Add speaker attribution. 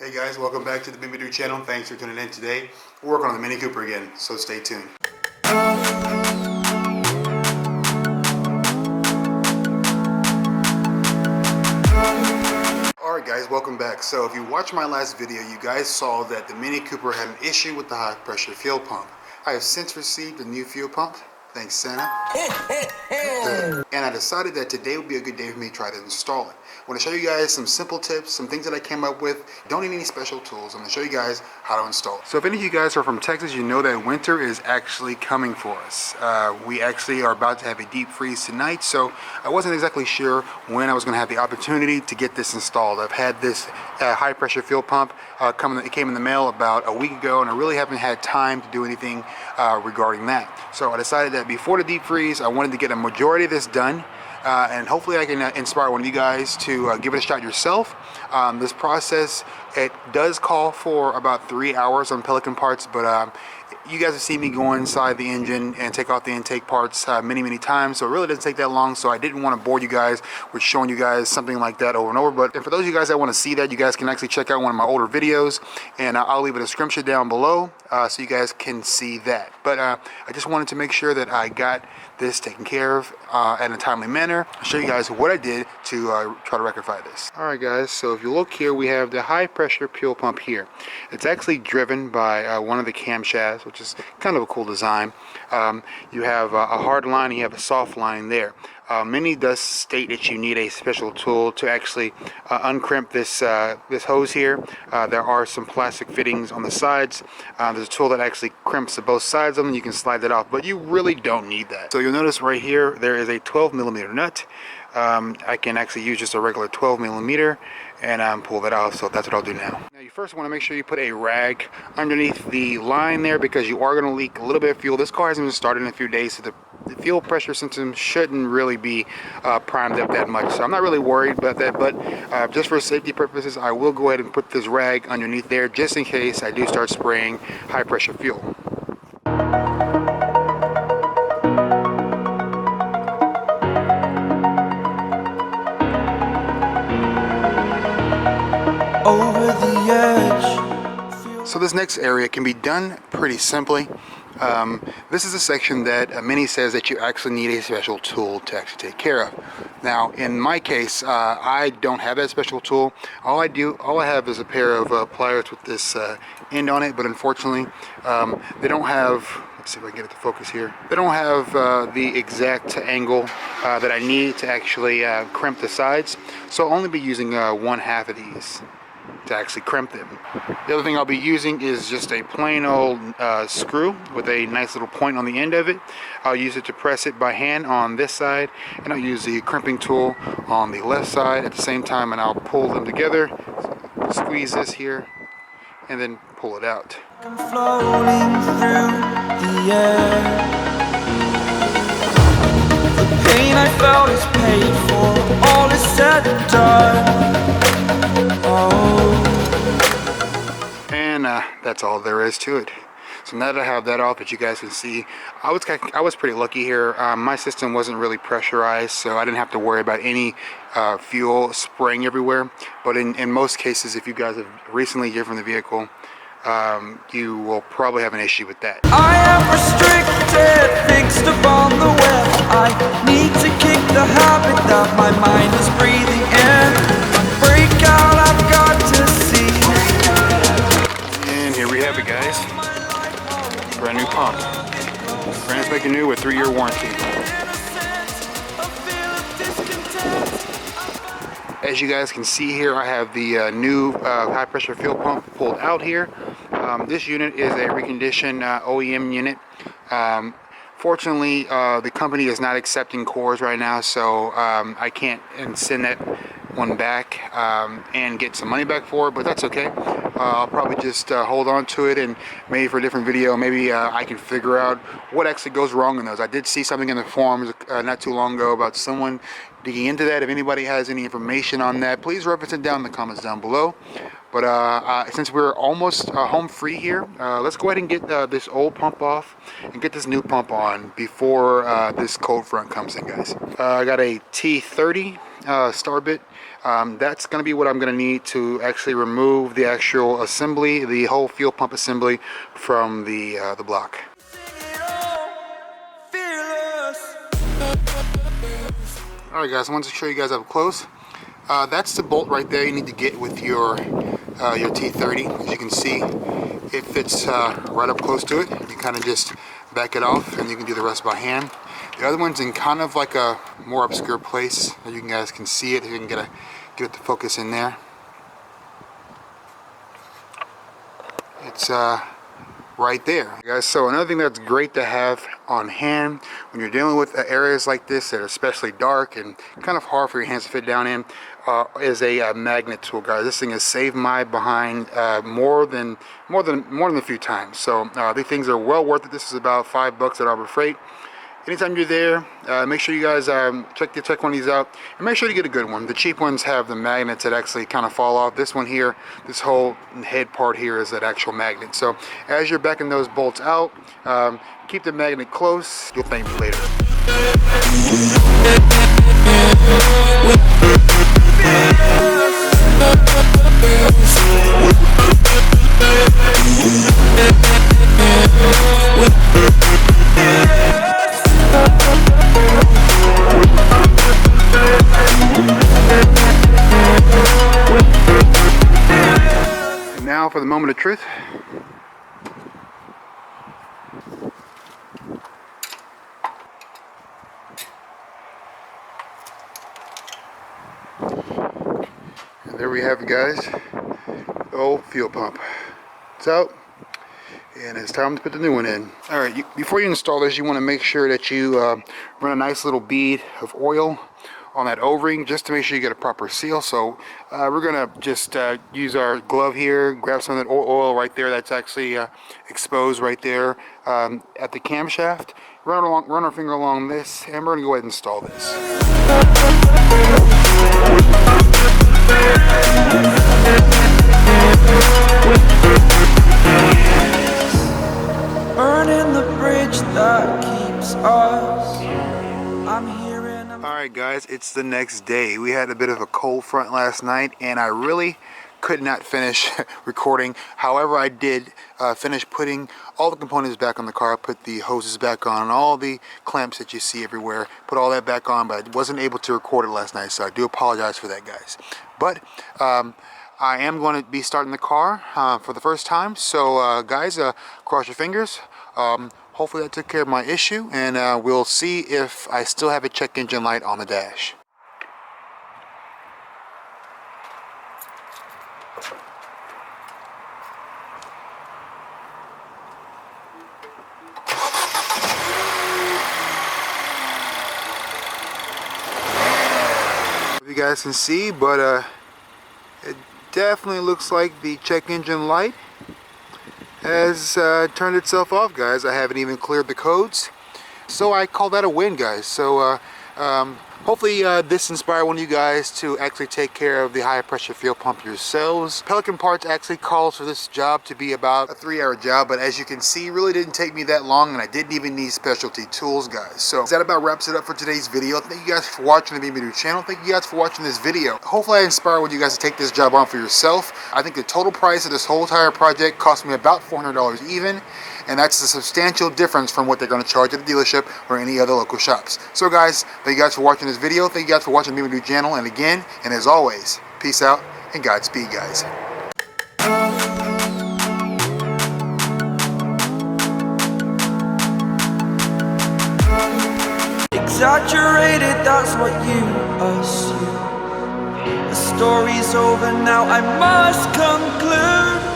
Speaker 1: Hey guys, welcome back to the BB channel. Thanks for tuning in today. We're working on the Mini Cooper again, so stay tuned. Alright guys, welcome back. So if you watched my last video, you guys saw that the Mini Cooper had an issue with the high pressure fuel pump. I have since received a new fuel pump. Thanks, Santa. And I decided that today would be a good day for me to try to install it. I want to show you guys some simple tips, some things that I came up with. Don't need any special tools. I'm going to show you guys how to install it. So if any of you guys are from Texas, you know that winter is actually coming for us. We actually are about to have a deep freeze tonight, so I wasn't exactly sure when I was going to have the opportunity to get this installed. I've had this high pressure fuel pump it came in the mail about a week ago, and I really haven't had time to do anything regarding that. So I decided that before the deep freeze, I wanted to get a majority of this done. And hopefully I can inspire one of you guys to give it a shot yourself. This process, it does call for about 3 hours on Pelican parts, but you guys have seen me go inside the engine and take off the intake parts many times, so it really doesn't take that long. So I didn't want to bore you guys with showing you guys something like that over and over. But for those of you guys that want to see that, you guys can actually check out one of my older videos, and I'll leave a description down below so you guys can see that. But I just wanted to make sure that I got this taken care of in a timely manner. I'll show you guys what I did to try to rectify this. Alright guys, so if you look here, we have the high pressure fuel pump here. It's actually driven by one of the camshafts, which is kind of a cool design. You have a hard line and you have a soft line there. Mini does state that you need a special tool to actually uncrimp this this hose here. There are some plastic fittings on the sides. There's a tool that actually crimps both sides of them. You can slide that off, but you really don't need that. So you'll notice right here there is a 12mm nut. I can actually use just a regular 12mm and pull that off, so that's what I'll do now. Now you first want to make sure you put a rag underneath the line there, because you are going to leak a little bit of fuel. This car hasn't been started in a few days, so the fuel pressure system shouldn't really be primed up that much, so I'm not really worried about that. But just for safety purposes, I will go ahead and put this rag underneath there just in case I do start spraying high pressure fuel. Over the edge. So this next area can be done pretty simply. This is a section that Mini says that you actually need a special tool to actually take care of. Now in my case, I don't have that special tool. All I have is a pair of pliers with this end on it, but unfortunately they don't have, let's see if I can get it to focus here. They don't have the exact angle that I need to actually crimp the sides, so I'll only be using 1/2 of these to actually crimp them. The other thing I'll be using is just a plain old screw with a nice little point on the end of it. I'll use it to press it by hand on this side, and I'll use the crimping tool on the left side at the same time, and I'll pull them together, squeeze this here, and then pull it out. I'm floating through the air. The pain I felt is paid for, all is said and done. And that's all there is to it. So now that I have that off, as you guys can see, I was pretty lucky here. My system wasn't really pressurized, so I didn't have to worry about any fuel spraying everywhere. But in most cases, if you guys have recently driven the vehicle, you will probably have an issue with that. I am restricted, fixed upon the web. I need to kick the habit that my mind is breathing in. Break out, I've got to see. And here we have it, guys. Brand new pump. Brand spanking new with 3-year warranty. As you guys can see here, I have the new high pressure fuel pump pulled out here. This unit is a reconditioned OEM unit. Fortunately, the company is not accepting cores right now, so I can't send that one back and get some money back for it, but that's okay. I'll probably just hold on to it, and maybe for a different video, maybe I can figure out what actually goes wrong in those. I did see something in the forums not too long ago about someone digging into that. If anybody has any information on that, please reference it down in the comments down below. But since we're almost home free here, let's go ahead and get this old pump off and get this new pump on before this cold front comes in, guys. I got a T30 star bit. That's going to be what I'm going to need to actually remove the actual assembly, the whole fuel pump assembly from the block. Alright guys, I wanted to show you guys up close. That's the bolt right there you need to get with your T30. As you can see, it fits right up close to it. You kind of just back it off and you can do the rest by hand. The other one's in kind of like a more obscure place. You guys can see it. You can get it to focus in there. It's right there, guys. So another thing that's great to have on hand when you're dealing with areas like this that are especially dark and kind of hard for your hands to fit down in is a magnet tool, guys. This thing has saved my behind more than a few times. So these things are well worth it. This is about $5 at Harbor Freight. Anytime you're there, make sure you guys check one of these out, and make sure to get a good one. The cheap ones have the magnets that actually kind of fall off. This one here, this whole head part here is that actual magnet. So as you're backing those bolts out, keep the magnet close. You'll thank me later. And now for the moment of truth. And there we have it, guys. The old fuel pump. It's out. And it's time to put the new one in. Alright, before you install this, you want to make sure that you run a nice little bead of oil on that O-ring just to make sure you get a proper seal. So we're going to just use our glove here, grab some of that oil right there that's actually exposed right there at the camshaft. Run our finger along this, and we're going to go ahead and install this.
Speaker 2: Burning the bridge that keeps us. I'm hearing.
Speaker 1: Alright guys, it's the next day. We had a bit of a cold front last night, and I really could not finish recording. However, I did finish putting all the components back on the car, put the hoses back on, all the clamps that you see everywhere, put all that back on, but I wasn't able to record it last night, so I do apologize for that, guys. But I am going to be starting the car for the first time, so guys, cross your fingers. Hopefully that took care of my issue, and we'll see if I still have a check engine light on the dash. You guys can see, but it definitely looks like the check engine light has turned itself off, guys. I haven't even cleared the codes, so I call that a win, guys. So hopefully this inspired one of you guys to actually take care of the high pressure fuel pump yourselves. Pelican Parts actually calls for this job to be about a 3-hour job, but as you can see, really didn't take me that long, and I didn't even need specialty tools, guys. So that about wraps it up for today's video. Thank you guys for watching the BB channel. Thank you guys for watching this video. Hopefully I inspire one of you guys to take this job on for yourself. I think the total price of this whole entire project cost me about $400 even, and that's a substantial difference from what they're going to charge at the dealership or any other local shops. So guys, thank you guys for watching this video. Thank you guys for watching the BB channel, and again, and as always, peace out and Godspeed, guys.
Speaker 2: Exaggerated, that's what you assume. The story's over now, I must conclude.